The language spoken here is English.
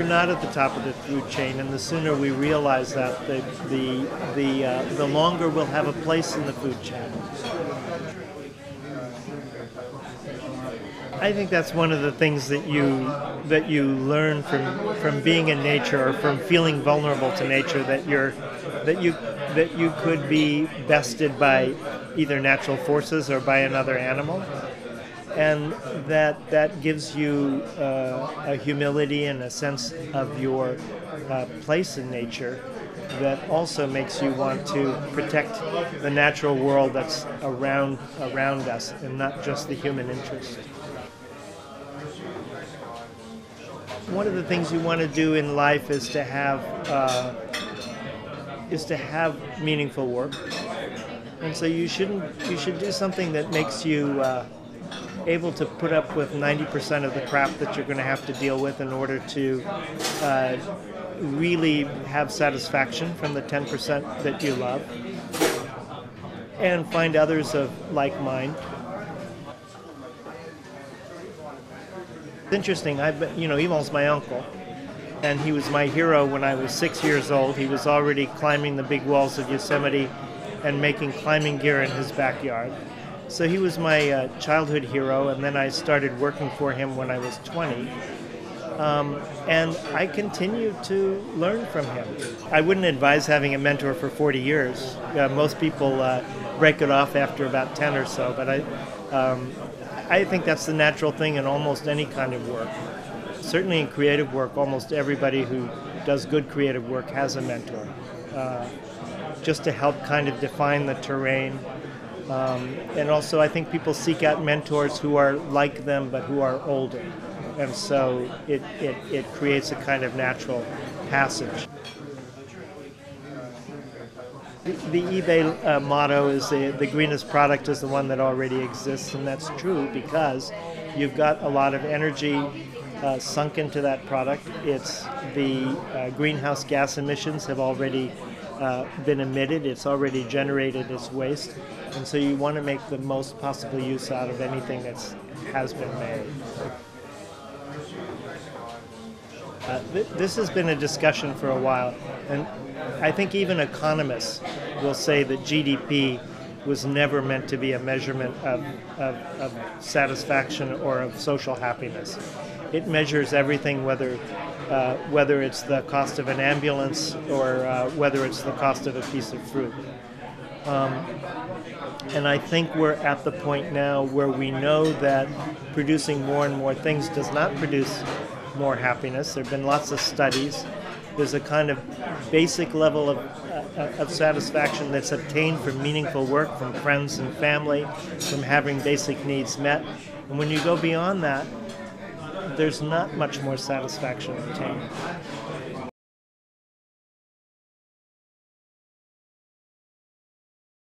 not at the top of the food chain, and the sooner we realize that, the longer we'll have a place in the food chain. I think that's one of the things that you learn from being in nature, or from feeling vulnerable to nature, that you could be bested by either natural forces or by another animal, and that gives you a humility and a sense of your place in nature that also makes you want to protect the natural world that's around us, and not just the human interest. One of the things you want to do in life is to have meaningful work, and so you should do something that makes you able to put up with 90% of the crap that you're going to have to deal with in order to really have satisfaction from the 10% that you love, and find others of like mind. It's interesting. Emal's my uncle, and he was my hero when I was 6 years old. He was already climbing the big walls of Yosemite and making climbing gear in his backyard. So he was my childhood hero, and then I started working for him when I was 20. And I continued to learn from him. I wouldn't advise having a mentor for 40 years. Most people break it off after about 10 or so, but I think that's the natural thing in almost any kind of work. Certainly in creative work, almost everybody who does good creative work has a mentor, just to help kind of define the terrain. And also I think people seek out mentors who are like them but who are older. And so it creates a kind of natural passage. The eBay motto is the greenest product is the one that already exists, and that's true because you've got a lot of energy sunk into that product. It's the greenhouse gas emissions have already been emitted. It's already generated its waste, and so you want to make the most possible use out of anything that has been made. This has been a discussion for a while, and I think even economists will say that GDP was never meant to be a measurement of satisfaction or of social happiness. It measures everything, whether it's the cost of an ambulance or whether it's the cost of a piece of fruit. And I think we're at the point now where we know that producing more and more things does not produce more happiness. There have been lots of studies. There's a kind of basic level of satisfaction that's obtained from meaningful work, from friends and family, from having basic needs met. And when you go beyond that, there's not much more satisfaction obtained.